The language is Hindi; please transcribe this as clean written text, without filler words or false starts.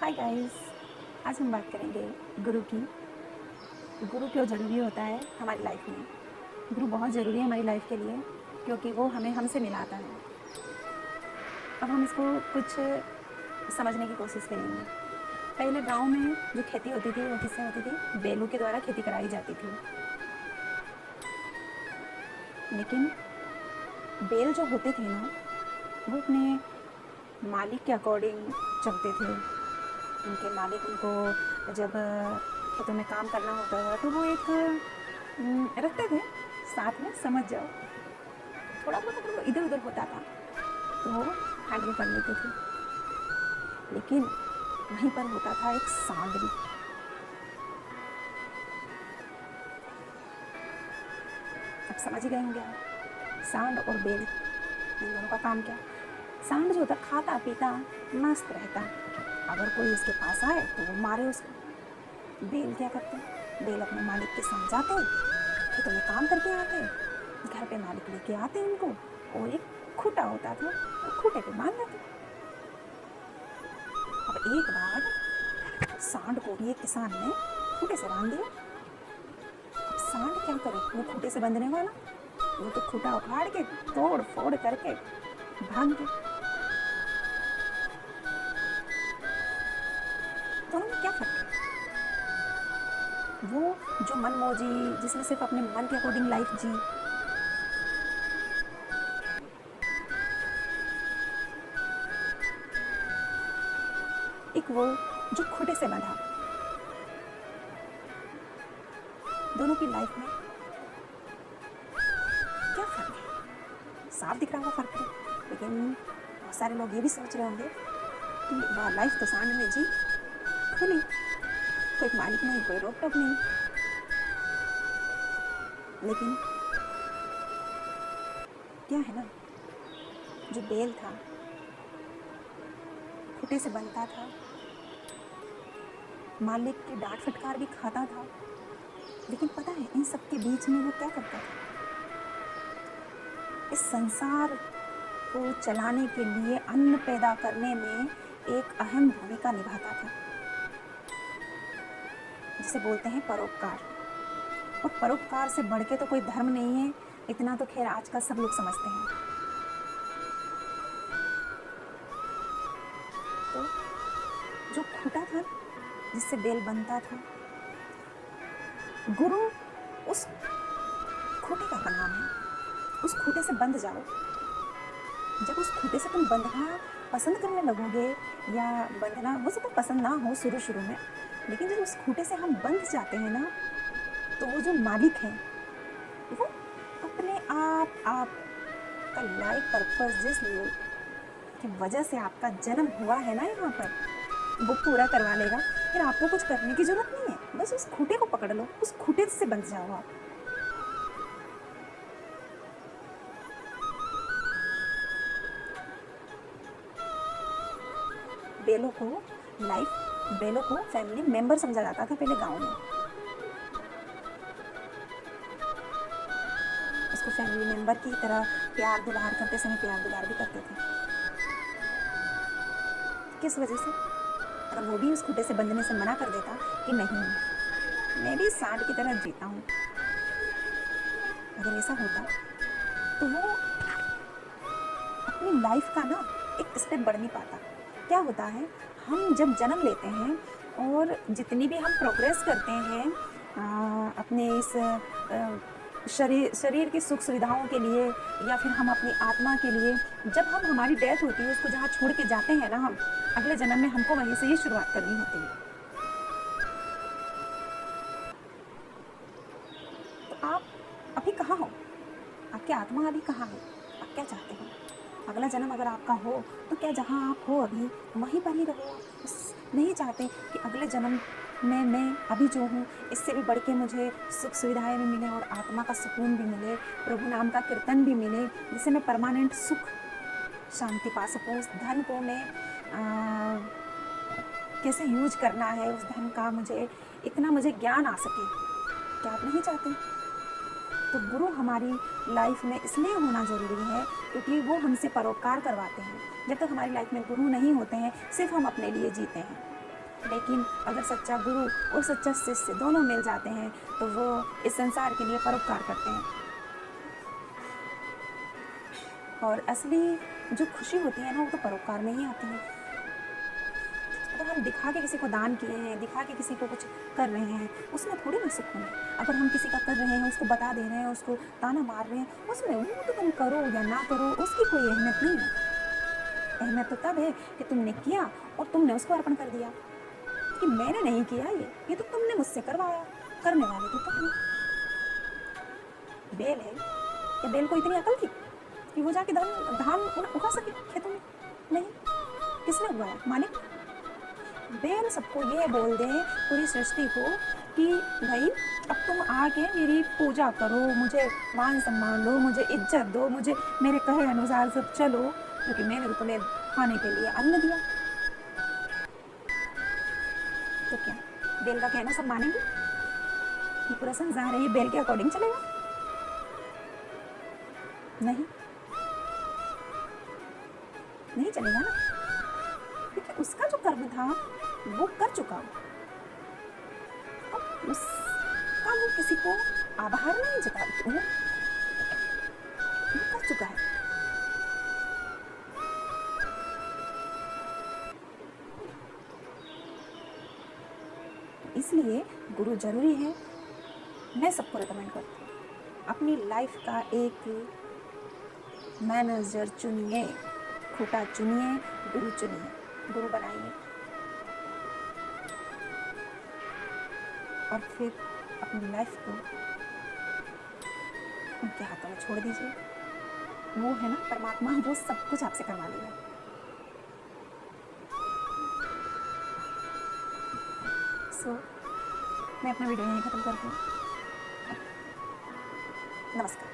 Hi guys. आज हम बात करेंगे गुरु की। गुरु क्यों ज़रूरी होता है हमारी लाइफ में। गुरु बहुत ज़रूरी है हमारी लाइफ के लिए क्योंकि वो हमें हमसे मिलाता है। अब हम इसको कुछ समझने की कोशिश करेंगे। पहले गांव में जो खेती होती थी वो किससे होती थी? बैलों के द्वारा खेती कराई जाती थी। लेकिन बैल जो होते थे ना, वो अपने मालिक के अकॉर्डिंग चलते थे। उनके मालिक उनको जब खेतों में काम करना होता था तो वो एक रखते थे साथ में, समझ जाओ। थोड़ा बहुत अगर वो इधर उधर होता था तो वो हैंडल कर लेते थे। लेकिन वहीं पर होता था एक सांड भी। अब समझ ही गए होंगे आप, सांड और बैल इन दोनों का काम क्या। सांड जो होता खाता पीता मस्त रहता, अगर कोई उसके पास आए तो वो मारे उसको। बैल क्या करते? बैल अपने मालिक के साथ जाते, खेतों में काम करके आते, घर पे मालिक लेके आते उनको, और एक खूटा होता था, खूटे पे बांध देते। अब एक बार सांड को भी एक किसान ने खूटे से बांध दिया। अब सांड क्या करे, वो खूटे से बंधने वाला, वो तो खूटा उखाड़ के तोड़ फोड़ करके भाग गया। दोनों में क्या फर्क है? वो जो मन मौजी, जिसने सिर्फ अपने मन के अकॉर्डिंग लाइफ जी, एक वो जो खूटे से बंधा। दोनों की लाइफ में क्या फर्क है? साफ दिख रहा होगा फर्क है, लेकिन बहुत सारे लोग ये भी सोच रहे होंगे कि वाह, लाइफ तो सांड ने जी, खुली, कोई मालिक नहीं, कोई रोक टोक नहीं। लेकिन क्या है ना, जो बैल था खूटे से बनता था, मालिक की डांट फटकार भी खाता था, लेकिन पता है इन सब के बीच में वो क्या करता था? इस संसार को चलाने के लिए, अन्न पैदा करने में एक अहम भूमिका निभाता था, जिसे बोलते हैं परोपकार। और परोपकार से बढ़ के तो कोई धर्म नहीं है, इतना तो खैर आजकल सब लोग समझते हैं। तो जो खूटा था जिससे बैल बनता था, गुरु उस खूटे का नाम है। उस खूटे से बंध जाओ। जब उस खूटे से तुम बंधना पसंद करने लगोगे, या बंधना हो सकता है पसंद ना हो शुरू में, लेकिन जब उस खूटे से हम बंध जाते हैं ना, तो वो जो मालिक है वो अपने आप आपका लाइफ पर्पस, जिस की वजह से आपका जन्म हुआ है ना यहाँ पर, वो पूरा करवा लेगा। फिर आपको कुछ करने की जरूरत नहीं है, बस उस खूटे को पकड़ लो, उस खूटे से बंध जाओ आप। बैलों को बैलों को फैमिली मेंबर समझा जाता था पहले गांव में। उसको फैमिली मेंबर की तरह प्यार दुलार करते समय प्यार दुलार भी करते थे। किस वजह से? अगर वो भी उस खूटे से बंधने से मना कर देता कि नहीं, मैं भी सांड की तरह जीता हूँ, अगर ऐसा होता तो वो अपनी लाइफ का ना एक स्टेप बढ़ नहीं पाता। क्या होता है, हम जब जन्म लेते हैं और जितनी भी हम प्रोग्रेस करते हैं अपने इस शरीर की सुख सुविधाओं के लिए, या फिर हम अपनी आत्मा के लिए, जब हमारी डेथ होती है, उसको जहाँ छोड़ के जाते हैं ना, हम अगले जन्म में हमको वहीं से ही शुरुआत करनी होती है। तो आप अभी कहाँ हो? आपकी आत्मा अभी कहाँ है? आप क्या चाहते हो? अगला जन्म अगर आपका हो तो क्या जहाँ आप हो अभी वहीं पर ही रहो? नहीं चाहते कि अगले जन्म में मैं अभी जो हूँ इससे भी बढ़ के मुझे सुख सुविधाएं भी मिले और आत्मा का सुकून भी मिले, प्रभु नाम का कीर्तन भी मिले, जिससे मैं परमानेंट सुख शांति पा सकूँ। उस धन को मैं कैसे यूज करना है, उस धन का मुझे ज्ञान आ सके। क्या आप नहीं चाहते? तो गुरु हमारी लाइफ में इसलिए होना ज़रूरी है क्योंकि वो हमसे परोपकार करवाते हैं। जब तक हमारी लाइफ में गुरु नहीं होते हैं, सिर्फ हम अपने लिए जीते हैं। लेकिन अगर सच्चा गुरु और सच्चा शिष्य दोनों मिल जाते हैं तो वो इस संसार के लिए परोपकार करते हैं। और असली जो खुशी होती है ना, वो तो परोपकार में ही आती है। अगर हम दिखा के किसी को दान किए हैं, दिखा के किसी को कुछ कर रहे हैं, उसमें थोड़ी ना सुकून है। अगर हम किसी का कर रहे हैं, उसको बता दे रहे हैं, उसको ताना मार रहे हैं, उसमें वो तो तुम करो या ना करो, उसकी कोई अहमियत नहीं है। अहमियत तो तब है कि तुमने किया और तुमने उसको अर्पण कर दिया कि मैंने नहीं किया, ये तो तुमने मुझसे करवाया, करने वाले तो तुम। बेल है, या बेल को इतनी अकल थी कि वो जाके धान उगा सके खेतों में? नहीं। किसने उगाया? मालिक। बेल सबको ये बोल दे, पूरी सृष्टि को, कि भाई अब तुम आके मेरी पूजा करो, मुझे मान सम्मान दो, मुझे इज्जत दो, मुझे मेरे कहे अनुसार सब चलो, क्योंकि मैंने तो तुम्हें खाने के लिए अन्न दिया। तो क्या बेल का कहना सब मानेंगे? ये पूरा संसार है, ये बेल के अकॉर्डिंग चलेगा? नहीं, नहीं चलेगा ना, क्योंकि उसका जो कर्म था वो कर चुका। अब उसका वो किसी को आभार नहीं जता, वो कर चुका है। इसलिए गुरु जरूरी है। मैं सबको रिकमेंड करती हूँ, अपनी लाइफ का एक मैनेजर चुनिए, खूटा चुनिए, गुरु चुनिए, गुरु बनाइए, और फिर अपनी लाइफ को उनके हाथों में छोड़ दीजिए। वो है ना परमात्मा, वो सब कुछ आपसे करवा लेगा। मैं अपना वीडियो यहीं खत्म करती हूँ। नमस्कार।